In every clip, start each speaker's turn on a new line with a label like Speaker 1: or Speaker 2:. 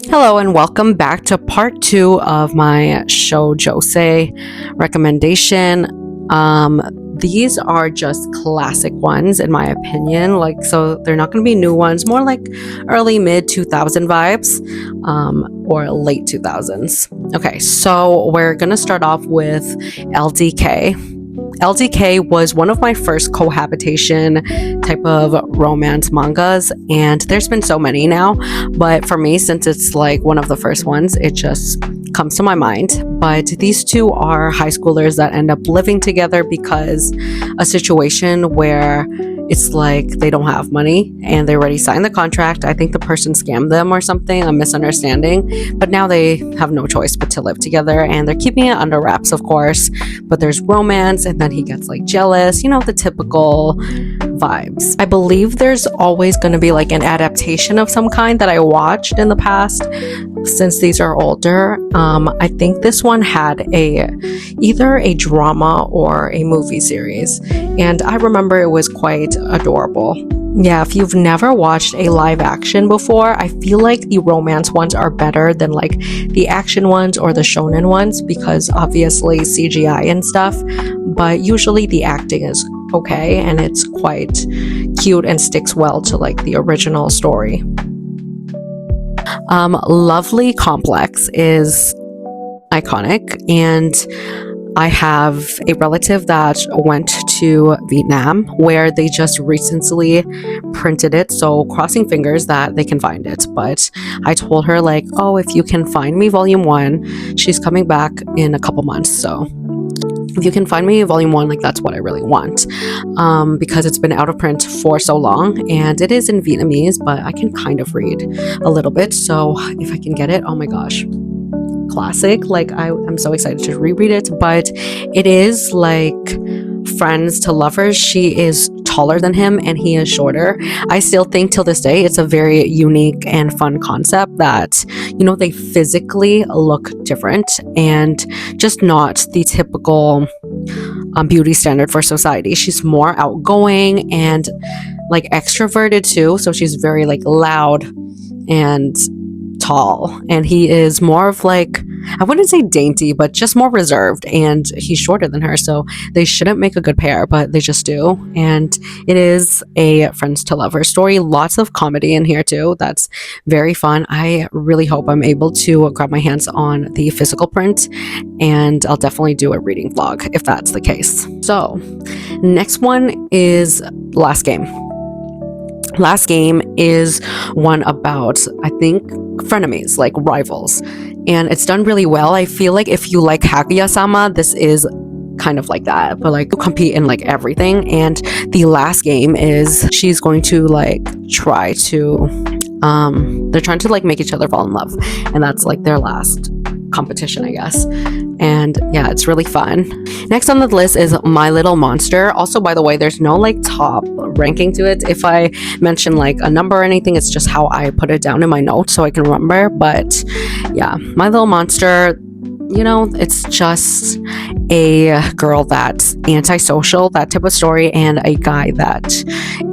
Speaker 1: Hello and welcome back to part two of my josei recommendation. These are just classic ones in my opinion. So they're not going to be new ones, more like early mid 2000 vibes, or late 2000s. Okay, so we're going to start off with LDK. LDK was one of my first cohabitation type of romance mangas, and there's been so many now, but for me, since it's like one of the first ones, it just comes to my mind. But these two are high schoolers that end up living together because a situation where it's like they don't have money and they already signed the contract. I think the person scammed them or something, a misunderstanding, but now they have no choice but to live together, and they're keeping it under wraps, of course, but there's romance, and then he gets like jealous, the typical vibes. I believe there's always going to be like an adaptation of some kind that I watched in the past, since these are older. I think this one had either a drama or a movie series, and I remember it was quite adorable. Yeah, if you've never watched a live action before, I feel like the romance ones are better than like the action ones or the shonen ones, because obviously CGI and stuff, but usually the acting is okay and it's quite cute and sticks well to like the original story. Lovely Complex is iconic, and I have a relative that went to Vietnam where they just recently printed it, so crossing fingers that they can find it. But I told her like, oh, if you can find me volume 1, she's coming back in a couple months, so if you can find me volume 1, like that's what I really want, because it's been out of print for so long, and it is in Vietnamese, but I can kind of read a little bit, so if I can get it, oh my gosh, classic. Like I'm so excited to reread it. But it is like friends to lovers. She is taller than him and he is shorter. I still think till this day it's a very unique and fun concept that they physically look different and just not the typical beauty standard for society. She's more outgoing and like extroverted too, so she's very like loud and tall, and he is more of like, I wouldn't say dainty, but just more reserved, and he's shorter than her, so they shouldn't make a good pair, but they just do. And it is a friends to lovers story, lots of comedy in here too. That's very fun. I really hope I'm able to grab my hands on the physical print, and I'll definitely do a reading vlog if that's the case. So next one is Last Game. Last Game is one about, I think, frenemies, like rivals, and it's done really well. I feel like if you like Kaguya-sama, this is kind of like that, but like you compete in like everything. And the last game is she's going to like try to they're trying to like make each other fall in love, and that's like their last competition, I guess. And yeah, it's really fun. Next on the list is My Little Monster. Also, by the way, there's no like top ranking to it. If I mention like a number or anything, it's just how I put it down in my notes so I can remember. But yeah, My Little Monster, it's just a girl that's antisocial, that type of story, and a guy that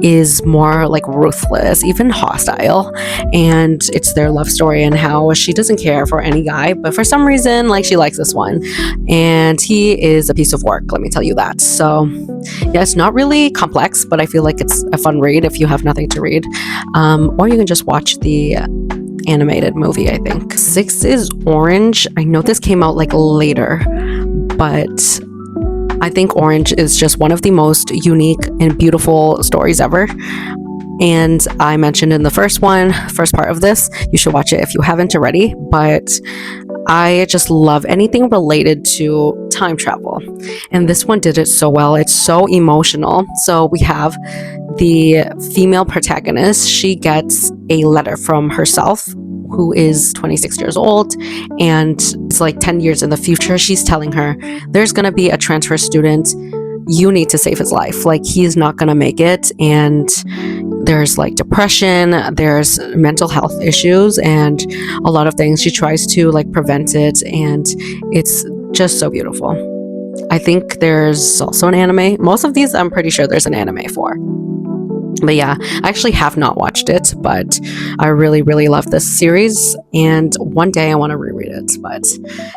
Speaker 1: is more like ruthless, even hostile. And it's their love story and how she doesn't care for any guy, but for some reason, like, she likes this one. And he is a piece of work, let me tell you that. So yeah, it's not really complex, but I feel like it's a fun read if you have nothing to read. Or you can just watch the animated movie, I think. 6 is Orange. I know this came out like later, but I think Orange is just one of the most unique and beautiful stories ever. And I mentioned in the first part of this, you should watch it if you haven't already, but I just love anything related to time travel. And this one did it so well. It's so emotional. So we have the female protagonist. She gets a letter from herself, who is 26 years old, and it's like 10 years in the future. She's telling her, there's going to be a transfer student. You need to save his life. Like, he's not going to make it. And there's like depression, there's mental health issues, and a lot of things. She tries to like prevent it, and it's just so beautiful. I think there's also an anime. Most of these, I'm pretty sure there's an anime for. But yeah, I actually have not watched it, but I really, really love this series. And one day I want to reread it. But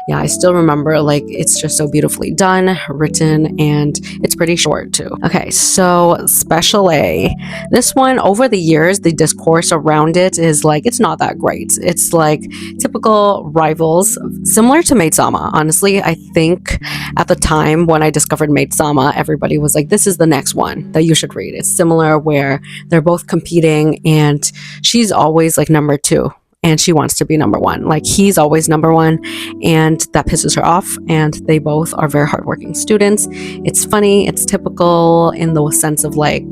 Speaker 1: yeah, I still remember like it's just so beautifully done, written, and it's pretty short too. Okay, so Special A. This one, over the years, the discourse around it is like it's not that great. It's like typical rivals, similar to Maid Sama. Honestly, I think at the time when I discovered Maid Sama, everybody was like, this is the next one that you should read. It's similar where they're both competing and she's always like number two and she wants to be number one. Like he's always number one and that pisses her off. And they both are very hardworking students. It's funny, it's typical in the sense of like,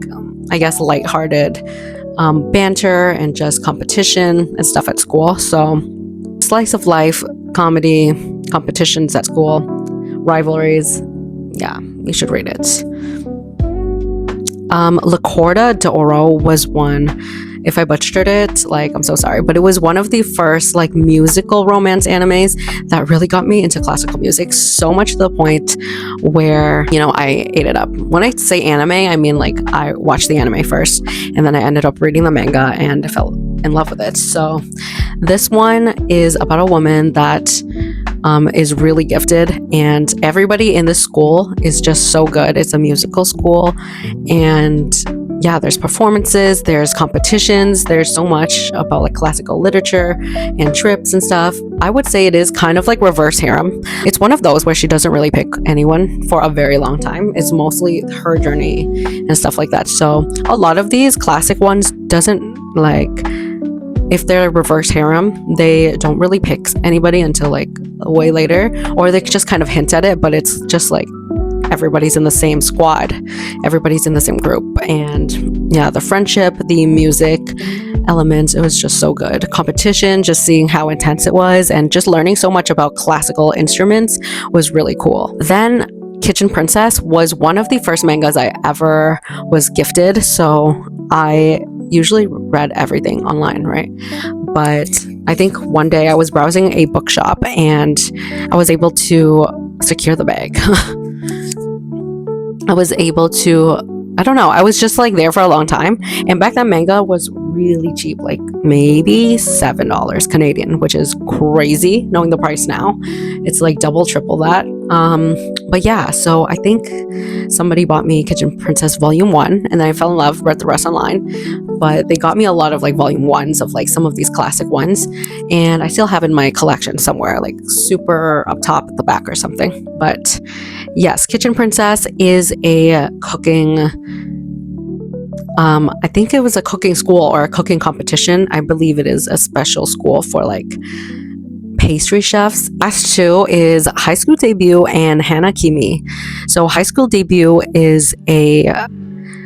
Speaker 1: I guess, lighthearted banter and just competition and stuff at school. So, slice of life, comedy, competitions at school, rivalries. Yeah, you should read it. La Corda d'Oro was one. If I butchered it, like, I'm so sorry, but it was one of the first like musical romance animes that really got me into classical music, so much to the point where, you know, I ate it up. When I say anime, I mean like I watched the anime first and then I ended up reading the manga and I fell in love with it. So this one is about a woman that is really gifted and everybody in the school is just so good. It's a musical school and yeah, there's performances, there's competitions, there's so much about like classical literature and trips and stuff. I would say it is kind of like reverse harem. It's one of those where she doesn't really pick anyone for a very long time. It's mostly her journey and stuff like that. So a lot of these classic ones doesn't like, if they're reverse harem, they don't really pick anybody until like way later, or they just kind of hint at it, but it's just like everybody's in the same squad, everybody's in the same group. And yeah, the friendship, the music elements, it was just so good. Competition, just seeing how intense it was and just learning so much about classical instruments was really cool. Then Kitchen Princess was one of the first mangas I ever was gifted, so I usually read everything online, right? But I think one day I was browsing a bookshop and I was able to secure the bag. I was able to, I don't know, I was just like there for a long time. And back then manga was really cheap, like maybe $7 Canadian, which is crazy knowing the price now. It's like double, triple that. But yeah, so I think somebody bought me Kitchen Princess Volume 1 and then I fell in love, read the rest online. But they got me a lot of like Volume 1s of like some of these classic ones. And I still have in my collection somewhere, like super up top at the back or something. But yes, Kitchen Princess is a cooking, I think it was a cooking school or a cooking competition. I believe it is a special school for like pastry chefs. Last two is High School Debut and Hana Kimi. So High School Debut is a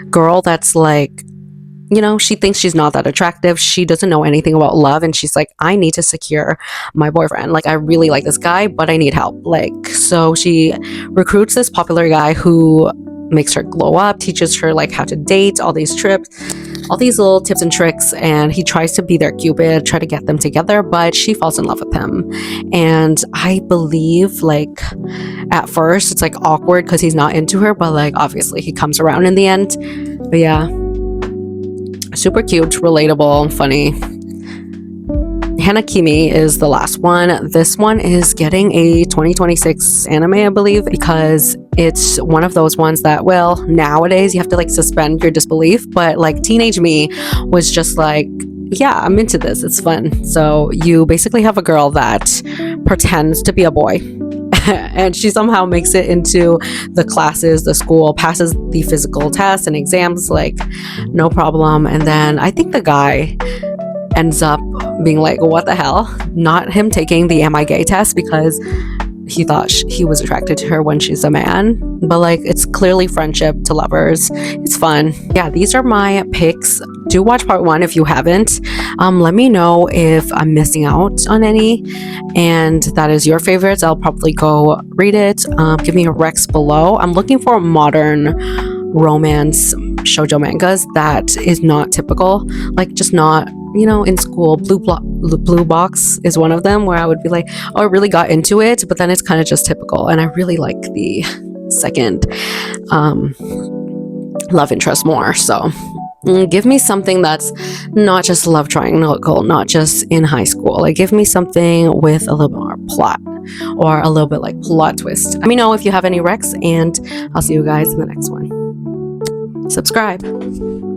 Speaker 1: girl that's like, you know, she thinks she's not that attractive. She doesn't know anything about love. And she's like, I need to secure my boyfriend. Like, I really like this guy, but I need help. Like, so she recruits this popular guy who makes her glow up, teaches her like how to date, all these trips, all these little tips and tricks. And he tries to be their Cupid, try to get them together, but she falls in love with him. And I believe like at first it's like awkward because he's not into her, but like obviously he comes around in the end. But yeah, super cute, relatable, funny. Hana Kimi is the last one. This one is getting a 2026 anime, I believe, because it's one of those ones that, well, nowadays you have to like suspend your disbelief, but like teenage me was just like, yeah, I'm into this, it's fun. So you basically have a girl that pretends to be a boy and she somehow makes it into the classes, the school, passes the physical tests and exams like no problem. And then I think the guy ends up being like, what the hell? Not him taking the am I gay test because he thought he was attracted to her when she's a man. But like, it's clearly friendship to lovers. It's fun. Yeah, these are my picks. Do watch part 1 if you haven't. Let me know if I'm missing out on any and that is your favorites. I'll probably go read it. Give me a recs below. I'm looking for modern romance shoujo mangas that is not typical, like just not, you know, in school. Blue Box is one of them where I would be like, oh, I really got into it, but then it's kind of just typical. And I really like the second love interest more. So Give me something that's not just love triangle, not just in high school. Like, give me something with a little bit more plot or a little bit like plot twist. Let me know if you have any recs, and I'll see you guys in the next one. Subscribe.